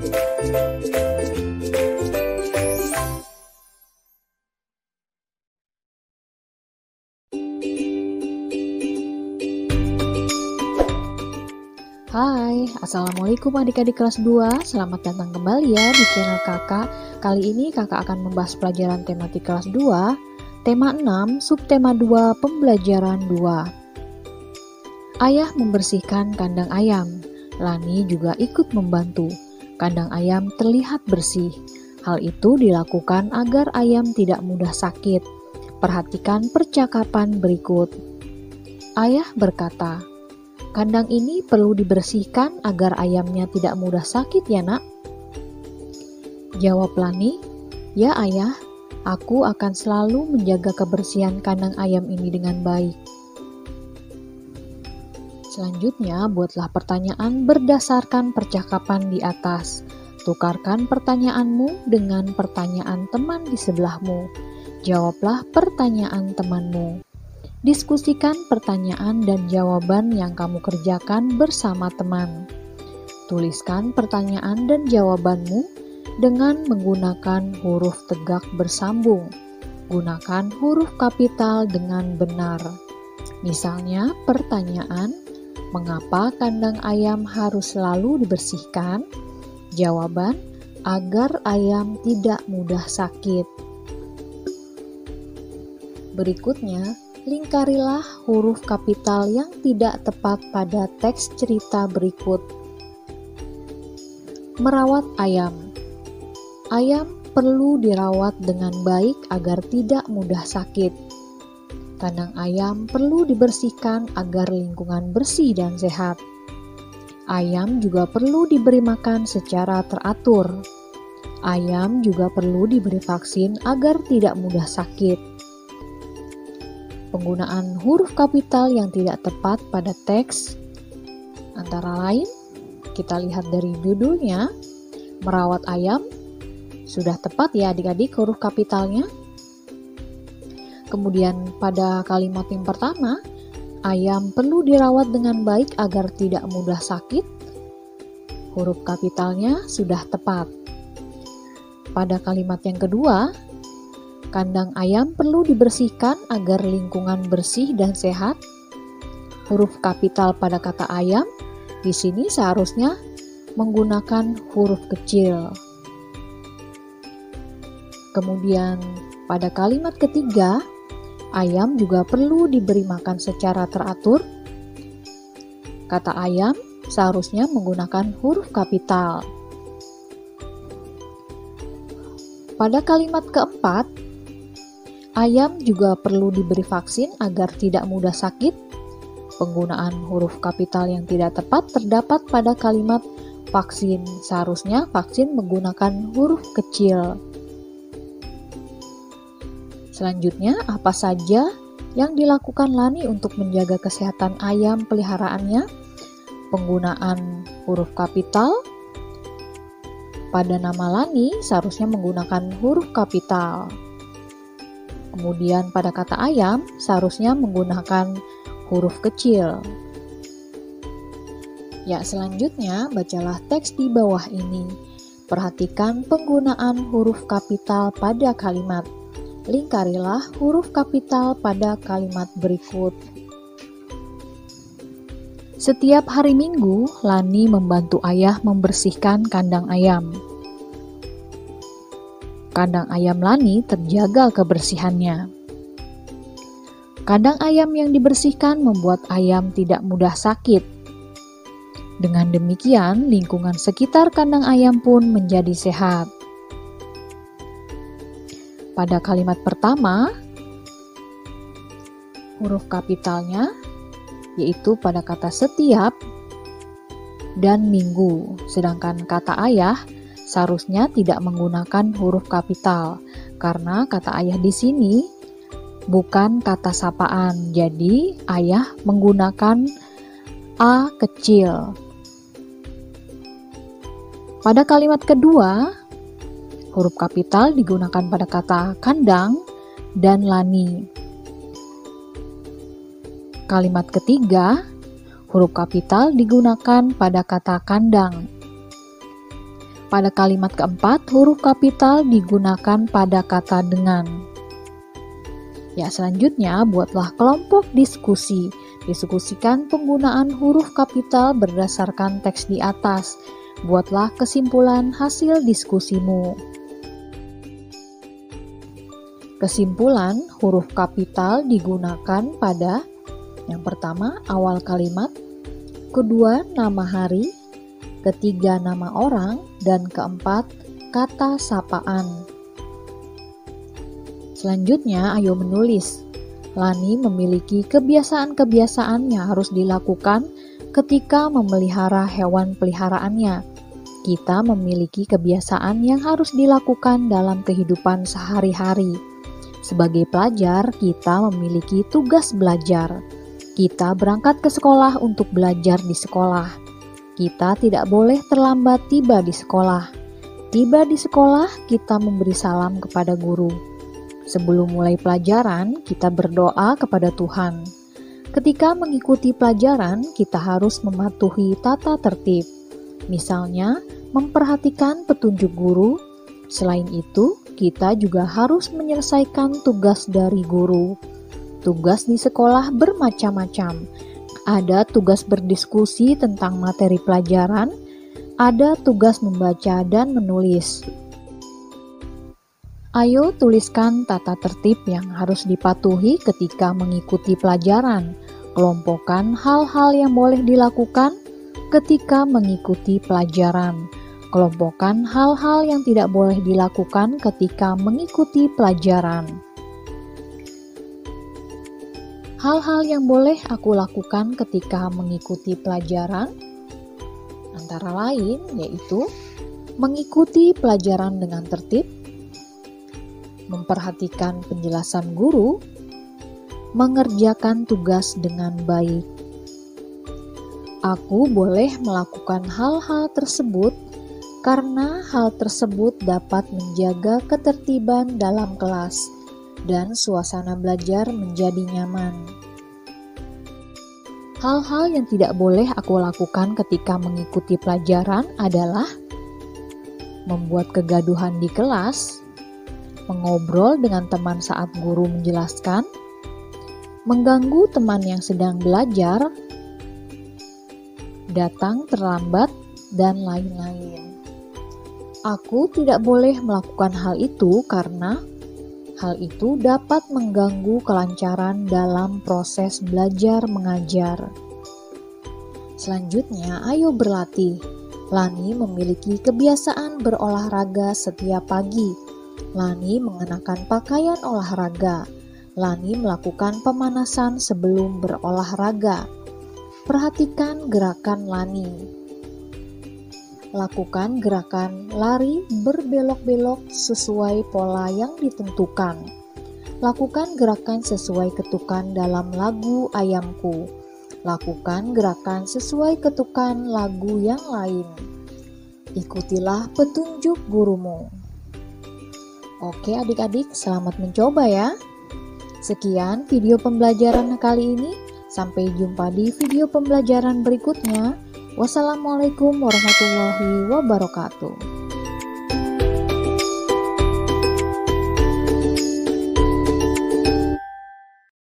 Hai, Assalamualaikum adik-adik kelas 2. Selamat datang kembali ya di channel kakak. Kali ini kakak akan membahas pelajaran tematik kelas 2, tema 6, subtema 2, pembelajaran 2. Ayah membersihkan kandang ayam. Lani juga ikut membantu. Kandang ayam terlihat bersih. Hal itu dilakukan agar ayam tidak mudah sakit. Perhatikan percakapan berikut. Ayah berkata, "Kandang ini perlu dibersihkan agar ayamnya tidak mudah sakit ya nak?" Jawab Lani, "Ya ayah, aku akan selalu menjaga kebersihan kandang ayam ini dengan baik." Selanjutnya, buatlah pertanyaan berdasarkan percakapan di atas. Tukarkan pertanyaanmu dengan pertanyaan teman di sebelahmu. Jawablah pertanyaan temanmu. Diskusikan pertanyaan dan jawaban yang kamu kerjakan bersama teman. Tuliskan pertanyaan dan jawabanmu dengan menggunakan huruf tegak bersambung. Gunakan huruf kapital dengan benar. Misalnya, pertanyaan, "Mengapa kandang ayam harus selalu dibersihkan?" Jawaban, "Agar ayam tidak mudah sakit." Berikutnya, lingkarilah huruf kapital yang tidak tepat pada teks cerita berikut. Merawat ayam. Ayam perlu dirawat dengan baik agar tidak mudah sakit. Kandang ayam perlu dibersihkan agar lingkungan bersih dan sehat. Ayam juga perlu diberi makan secara teratur. Ayam juga perlu diberi vaksin agar tidak mudah sakit. Penggunaan huruf kapital yang tidak tepat pada teks antara lain, kita lihat dari judulnya, merawat ayam, sudah tepat ya adik-adik huruf kapitalnya. Kemudian pada kalimat yang pertama, ayam perlu dirawat dengan baik agar tidak mudah sakit, huruf kapitalnya sudah tepat. Pada kalimat yang kedua, kandang ayam perlu dibersihkan agar lingkungan bersih dan sehat. Huruf kapital pada kata ayam di sini seharusnya menggunakan huruf kecil. Kemudian pada kalimat ketiga, ayam juga perlu diberi makan secara teratur. Kata ayam seharusnya menggunakan huruf kapital. Pada kalimat keempat, ayam juga perlu diberi vaksin agar tidak mudah sakit. Penggunaan huruf kapital yang tidak tepat terdapat pada kalimat vaksin. Seharusnya vaksin menggunakan huruf kecil. Selanjutnya, apa saja yang dilakukan Lani untuk menjaga kesehatan ayam peliharaannya? Penggunaan huruf kapital. Pada nama Lani seharusnya menggunakan huruf kapital. Kemudian pada kata ayam seharusnya menggunakan huruf kecil. Ya, selanjutnya bacalah teks di bawah ini. Perhatikan penggunaan huruf kapital pada kalimat. Lingkarilah huruf kapital pada kalimat berikut. Setiap hari Minggu, Lani membantu ayah membersihkan kandang ayam. Kandang ayam Lani terjaga kebersihannya. Kandang ayam yang dibersihkan membuat ayam tidak mudah sakit. Dengan demikian, lingkungan sekitar kandang ayam pun menjadi sehat. Pada kalimat pertama, huruf kapitalnya yaitu pada kata setiap dan minggu, sedangkan kata ayah seharusnya tidak menggunakan huruf kapital karena kata ayah di sini bukan kata sapaan. Jadi ayah menggunakan A kecil. Pada kalimat kedua, huruf kapital digunakan pada kata kandang dan Lani. Kalimat ketiga, huruf kapital digunakan pada kata kandang. Pada kalimat keempat, huruf kapital digunakan pada kata dengan. Ya, selanjutnya buatlah kelompok diskusi. Diskusikan penggunaan huruf kapital berdasarkan teks di atas. Buatlah kesimpulan hasil diskusimu. Kesimpulan, huruf kapital digunakan pada yang pertama, awal kalimat, kedua, nama hari, ketiga, nama orang, dan keempat, kata sapaan. Selanjutnya, ayo menulis. Lani memiliki kebiasaan-kebiasaan yang harus dilakukan ketika memelihara hewan peliharaannya. Kita memiliki kebiasaan yang harus dilakukan dalam kehidupan sehari-hari. Sebagai pelajar, kita memiliki tugas belajar. Kita berangkat ke sekolah untuk belajar di sekolah. Kita tidak boleh terlambat tiba di sekolah. Tiba di sekolah, kita memberi salam kepada guru. Sebelum mulai pelajaran, kita berdoa kepada Tuhan. Ketika mengikuti pelajaran, kita harus mematuhi tata tertib. Misalnya, memperhatikan petunjuk guru. Selain itu, kita juga harus menyelesaikan tugas dari guru. Tugas di sekolah bermacam-macam. Ada tugas berdiskusi tentang materi pelajaran, ada tugas membaca dan menulis. Ayo tuliskan tata tertib yang harus dipatuhi ketika mengikuti pelajaran. Kelompokkan hal-hal yang boleh dilakukan ketika mengikuti pelajaran. Kelompokkan hal-hal yang tidak boleh dilakukan ketika mengikuti pelajaran. Hal-hal yang boleh aku lakukan ketika mengikuti pelajaran antara lain yaitu mengikuti pelajaran dengan tertib, memperhatikan penjelasan guru, mengerjakan tugas dengan baik. Aku boleh melakukan hal-hal tersebut karena hal tersebut dapat menjaga ketertiban dalam kelas dan suasana belajar menjadi nyaman. Hal-hal yang tidak boleh aku lakukan ketika mengikuti pelajaran adalah membuat kegaduhan di kelas, mengobrol dengan teman saat guru menjelaskan, mengganggu teman yang sedang belajar, datang terlambat, dan lain-lain. Aku tidak boleh melakukan hal itu karena hal itu dapat mengganggu kelancaran dalam proses belajar mengajar. Selanjutnya, ayo berlatih. Lani memiliki kebiasaan berolahraga setiap pagi. Lani mengenakan pakaian olahraga. Lani melakukan pemanasan sebelum berolahraga. Perhatikan gerakan Lani. Lakukan gerakan lari berbelok-belok sesuai pola yang ditentukan. Lakukan gerakan sesuai ketukan dalam lagu Ayamku. Lakukan gerakan sesuai ketukan lagu yang lain. Ikutilah petunjuk gurumu. Oke adik-adik, selamat mencoba ya. Sekian video pembelajaran kali ini. Sampai jumpa di video pembelajaran berikutnya. Wassalamualaikum warahmatullahi wabarakatuh.